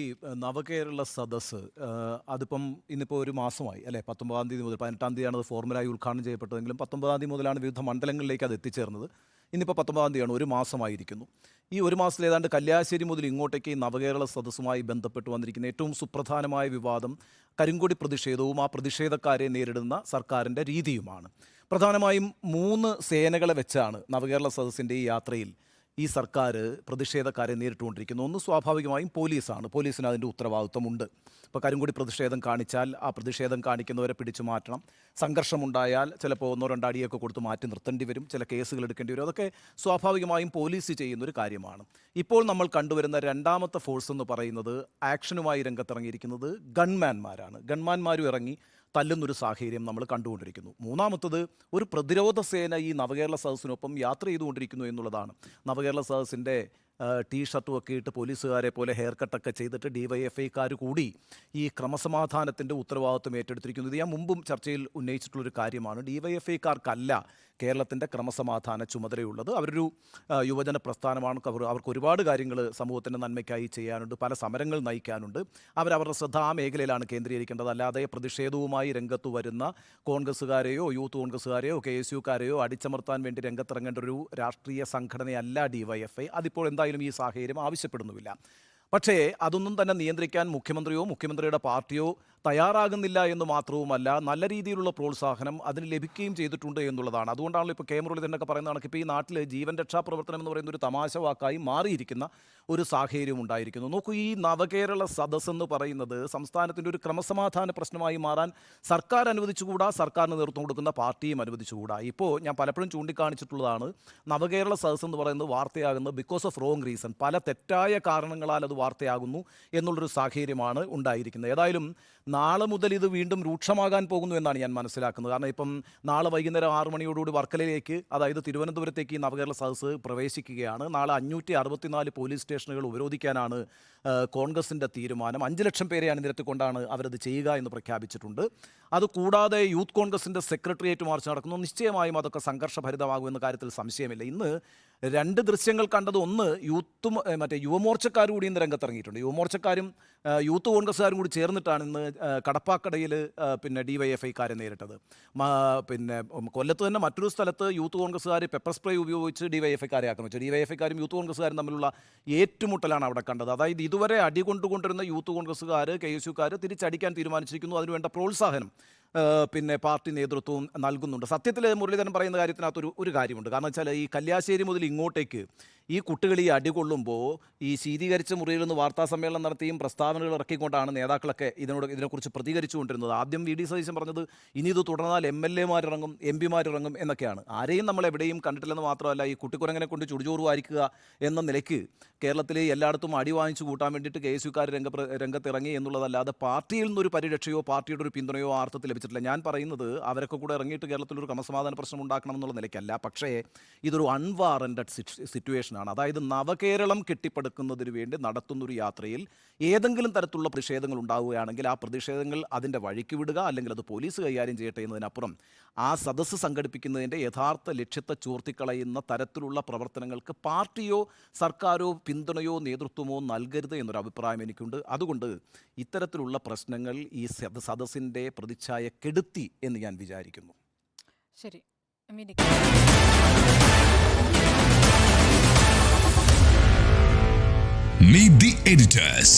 ഈ നവകേരള സദസ്സ് അതിപ്പം ഇന്നിപ്പോൾ ഒരു മാസമായി അല്ലേ? 19-ാം തീയതി മുതൽ 18-ാം തീയതിയാണ് അത് ഫോർമലായി ഉദ്ഘാടനം ചെയ്യപ്പെട്ടതെങ്കിലും 19-ാം തീയതി മുതലാണ് വിവിധ മണ്ഡലങ്ങളിലേക്ക് അത് എത്തിച്ചേർന്നത്. ഇന്നിപ്പോൾ 19-ാം തീയതിയാണ്, ഒരു മാസമായിരിക്കുന്നു. ഈ ഒരു മാസത്തിൽ ഏതാണ്ട് കല്യാശ്ശേരി മുതൽ ഇങ്ങോട്ടേക്ക് ഈ നവകേരള സദസ്സുമായി ബന്ധപ്പെട്ട് വന്നിരിക്കുന്ന ഏറ്റവും സുപ്രധാനമായ വിവാദം കരിങ്കൊടി പ്രതിഷേധവും ആ പ്രതിഷേധക്കാരെ നേരിടുന്ന സർക്കാരിൻ്റെ രീതിയുമാണ്. പ്രധാനമായും 3 സേനകളെ വെച്ചാണ് നവകേരള സദസ്സിൻ്റെ ഈ യാത്രയിൽ ഈ സർക്കാർ പ്രതിഷേധക്കാരെ നേരിട്ടുകൊണ്ടിരിക്കുന്നു. ഒന്ന് സ്വാഭാവികമായും പോലീസാണ്. പോലീസിന് അതിൻ്റെ ഉത്തരവാദിത്വമുണ്ട്. ഇപ്പോൾ കരിങ്കൊടി പ്രതിഷേധം കാണിച്ചാൽ ആ പ്രതിഷേധം കാണിക്കുന്നവരെ പിടിച്ചു മാറ്റണം. സംഘർഷമുണ്ടായാൽ ചിലപ്പോൾ 1-2 അടിയൊക്കെ കൊടുത്ത് മാറ്റി നിർത്തേണ്ടി വരും. ചില കേസുകൾ എടുക്കേണ്ടി വരും. അതൊക്കെ സ്വാഭാവികമായും പോലീസ് ചെയ്യുന്നൊരു കാര്യമാണ്. ഇപ്പോൾ നമ്മൾ കണ്ടുവരുന്ന രണ്ടാമത്തെ ഫോഴ്സ് എന്ന് പറയുന്നത് ആക്ഷനുമായി രംഗത്തിറങ്ങിയിരിക്കുന്നത് ഗൺമാന്മാരാണ്. ഗൺമാന്മാരും ഇറങ്ങി തല്ലുന്നൊരു സാഹചര്യം നമ്മൾ കണ്ടുകൊണ്ടിരിക്കുന്നു. മൂന്നാമത്തത് ഒരു പ്രതിരോധ സേന ഈ നവകേരള സദസ്സിനൊപ്പം യാത്ര ചെയ്തുകൊണ്ടിരിക്കുന്നു എന്നുള്ളതാണ്. നവകേരള സദസ്സിൻ്റെ ടീഷർട്ടും ഒക്കെ ഇട്ട് പോലീസുകാരെ പോലെ ഹെയർ കട്ടൊക്കെ ചെയ്തിട്ട് DYFIക്കാർ കൂടി ഈ ക്രമസമാധാനത്തിൻ്റെ ഉത്തരവാദിത്വം ഏറ്റെടുത്തിരിക്കുന്നു. ഇത് ഞാൻ മുമ്പും ചർച്ചയിൽ ഉന്നയിച്ചിട്ടുള്ളൊരു കാര്യമാണ്. DYFIക്കാർക്കല്ല കേരളത്തിൻ്റെ ക്രമസമാധാന ചുമതലയുള്ളത്. അവരൊരു യുവജന പ്രസ്ഥാനമാണ്. അവർക്ക് ഒരുപാട് കാര്യങ്ങൾ സമൂഹത്തിൻ്റെ നന്മയ്ക്കായി ചെയ്യാനുണ്ട്. പല സമരങ്ങൾ നയിക്കാനുണ്ട്. അവരവരുടെ ശ്രദ്ധ ആ മേഖലയിലാണ് കേന്ദ്രീകരിക്കേണ്ടത്. അല്ലാതെ പ്രതിഷേധവുമായി രംഗത്ത് വരുന്ന കോൺഗ്രസ്സുകാരെയോ യൂത്ത് കോൺഗ്രസ്സുകാരെയോ KSUക്കാരെയോ അടിച്ചമർത്താൻ വേണ്ടി രംഗത്തിറങ്ങേണ്ട ഒരു രാഷ്ട്രീയ സംഘടനയല്ല DYFI. അതിപ്പോൾ എന്തായാലും ഈ സാഹചര്യം ആവശ്യപ്പെടുന്നുമില്ല. പക്ഷേ അതൊന്നും തന്നെ നിയന്ത്രിക്കാൻ മുഖ്യമന്ത്രിയോ മുഖ്യമന്ത്രിയുടെ പാർട്ടിയോ തയ്യാറാകുന്നില്ല എന്ന് മാത്രവുമല്ല, നല്ല രീതിയിലുള്ള പ്രോത്സാഹനം അതിന് ലഭിക്കുകയും ചെയ്തിട്ടുണ്ട് എന്നുള്ളതാണ്. അതുകൊണ്ടാണല്ലോ ഇപ്പോൾ മുരളീധരനൊക്കെ പറയുന്ന കണക്ക് ഇപ്പോൾ ഈ നാട്ടിൽ ജീവൻ രക്ഷാപ്രവർത്തനം എന്ന് പറയുന്ന ഒരു തമാശ വാക്കായി മാറിയിരിക്കുന്ന ഒരു സാഹചര്യം ഉണ്ടായിരിക്കുന്നു. നോക്കൂ, ഈ നവകേരള സദസ്സ് എന്ന് പറയുന്നത് സംസ്ഥാനത്തിൻ്റെ ഒരു ക്രമസമാധാന പ്രശ്നമായി മാറാൻ സർക്കാർ അനുവദിച്ചുകൂടാ, സർക്കാരിന് നേതൃത്വം കൊടുക്കുന്ന പാർട്ടിയും അനുവദിച്ചുകൂടാ. ഇപ്പോൾ ഞാൻ പലപ്പോഴും ചൂണ്ടിക്കാണിച്ചിട്ടുള്ളതാണ്, നവകേരള സദസ്സ് എന്ന് പറയുന്നത് വാർത്തയാകുന്നത് ബിക്കോസ് ഓഫ് റോങ് റീസൺ. പല തെറ്റായ കാരണങ്ങളാൽ അത് വാർത്തയാകുന്നു എന്നുള്ളൊരു സാഹചര്യമാണ് ഉണ്ടായിരിക്കുന്നത്. ഏതായാലും നാളെ മുതൽ ഇത് വീണ്ടും രൂക്ഷമാകാൻ പോകുന്നു എന്നാണ് ഞാൻ മനസ്സിലാക്കുന്നത്. കാരണം ഇപ്പം നാളെ വൈകുന്നേരം 6 മണിയോടുകൂടി വർക്കലയിലേക്ക്, അതായത് തിരുവനന്തപുരത്തേക്ക് ഈ നവകേരള സദസ്സ് പ്രവേശിക്കുകയാണ്. നാളെ 564 പോലീസ് സ്റ്റേഷനുകൾ ഉപരോധിക്കാനാണ് കോൺഗ്രസിൻ്റെ തീരുമാനം. 5 ലക്ഷം പേരെ അണിനിരത്തിക്കൊണ്ടാണ് അവരത് ചെയ്യുക എന്ന് പ്രഖ്യാപിച്ചിട്ടുണ്ട്. അതുകൂടാതെ യൂത്ത് കോൺഗ്രസിൻ്റെ സെക്രട്ടേറിയറ്റ് മാർച്ച് നടക്കുന്നു. നിശ്ചയമായും അതൊക്കെ സംഘർഷഭരിതമാകുമെന്ന കാര്യത്തിൽ സംശയമില്ല. ഇന്ന് 2 ദൃശ്യങ്ങൾ കണ്ടത്, ഒന്ന് യുവമോർച്ചക്കാർ കൂടി ഇന്ന് രംഗത്തിറങ്ങിയിട്ടുണ്ട്. യുവമോർച്ചക്കാരും യൂത്ത് കോൺഗ്രസ്സുകാരും കൂടി ചേർന്നിട്ടാണ് ഇന്ന് കടപ്പാക്കടയിൽ DYFIക്കാരെ നേരിട്ടത്. കൊല്ലത്ത് തന്നെ മറ്റൊരു സ്ഥലത്ത് യൂത്ത് കോൺഗ്രസ്സുകാർ പെപ്പർ സ്പ്രേ ഉപയോഗിച്ച് DYFIക്കാരെ ആക്രമിച്ചു. DYFIക്കാരും യൂത്ത് കോൺഗ്രസ്സുകാരും തമ്മിലുള്ള ഏറ്റുമുട്ടലാണ് അവിടെ കണ്ടത്. അതായത് ഇതുവരെ അടികൊണ്ടുകൊണ്ടിരുന്ന യൂത്ത് കോൺഗ്രസ്സുകാർ KSUക്കാർ തിരിച്ചടിക്കാൻ തീരുമാനിച്ചിരിക്കുന്നു. അതിനുവേണ്ട പ്രോത്സാഹനം പാർട്ടി നേതൃത്വവും നൽകുന്നുണ്ട്. സത്യത്തിൽ മുരളീധരൻ പറയുന്ന കാര്യത്തിനകത്തൊരു ഒരു കാര്യമുണ്ട്. കാരണം വെച്ചാൽ ഈ കല്യാശ്ശേരി മുതൽ ഇങ്ങോട്ടേക്ക് ഈ കുട്ടികൾ ഈ അടികൊള്ളുമ്പോൾ ഈ ശീതീകരിച്ച മുറിയിൽ നിന്ന് വാർത്താ സമ്മേളനം നടത്തിയും പ്രസ്താവനകൾ ഇറക്കിക്കൊണ്ടാണ് നേതാക്കളൊക്കെ ഇതിനെക്കുറിച്ച് പ്രതികരിച്ചുകൊണ്ടിരുന്നത്. ആദ്യം VD സതീശൻ പറഞ്ഞത് ഇനി ഇത് തുടർന്നാൽ MLAമാരിറങ്ങും MP മാരിറങ്ങും എന്നൊക്കെയാണ്. ആരെയും നമ്മൾ എവിടെയും കണ്ടിട്ടില്ലെന്ന് മാത്രമല്ല, ഈ കുട്ടിക്കുരങ്ങനെ കൊണ്ട് ചുടുചോറ് വാരിക്കുക എന്ന നിലയ്ക്ക് കേരളത്തിലെ എല്ലായിടത്തും അടി വാങ്ങിച്ചു കൂട്ടാൻ വേണ്ടിയിട്ട് KSUക്കാർ രംഗത്തിറങ്ങി എന്നുള്ളതല്ലാതെ പാർട്ടിയിൽ നിന്നൊരു പരിരക്ഷയോ പാർട്ടിയുടെ ഒരു പിന്തുണയോ ആ അർത്ഥത്തിൽ ലഭിച്ചിട്ടില്ല. ഞാൻ പറയുന്നത് അവരൊക്കെ കൂടെ ഇറങ്ങിയിട്ട് കേരളത്തിലൊരു ക്രമസമാധാന പ്രശ്നം ഉണ്ടാക്കണം എന്നുള്ള നിലയ്ക്കല്ല. പക്ഷേ ഇതൊരു അൺവാറൻറ്റഡ് സിറ്റുവേഷൻ. അതായത് നവകേരളം കെട്ടിപ്പടുക്കുന്നതിന് വേണ്ടി നടത്തുന്നൊരു യാത്രയിൽ ഏതെങ്കിലും തരത്തിലുള്ള പ്രതിഷേധങ്ങൾ ഉണ്ടാവുകയാണെങ്കിൽ ആ പ്രതിഷേധങ്ങൾ അതിൻ്റെ വഴിക്ക് വിടുക, അല്ലെങ്കിൽ അത് പോലീസ് കൈകാര്യം ചെയ്യട്ടെ എന്നതിനപ്പുറം ആ സദസ്സ് സംഘടിപ്പിക്കുന്നതിൻ്റെ യഥാർത്ഥ ലക്ഷ്യത്തെ ചോർത്തിക്കളയുന്ന തരത്തിലുള്ള പ്രവർത്തനങ്ങൾക്ക് പാർട്ടിയോ സർക്കാരോ പിന്തുണയോ നേതൃത്വമോ നൽകരുത് എന്നൊരു അഭിപ്രായം എനിക്കുണ്ട്. അതുകൊണ്ട് ഇത്തരത്തിലുള്ള പ്രശ്നങ്ങൾ ഈ സദസ്സിൻ്റെ പ്രതിച്ഛായ കെടുത്തി എന്ന് ഞാൻ വിചാരിക്കുന്നു. ശരി. Meet the editors.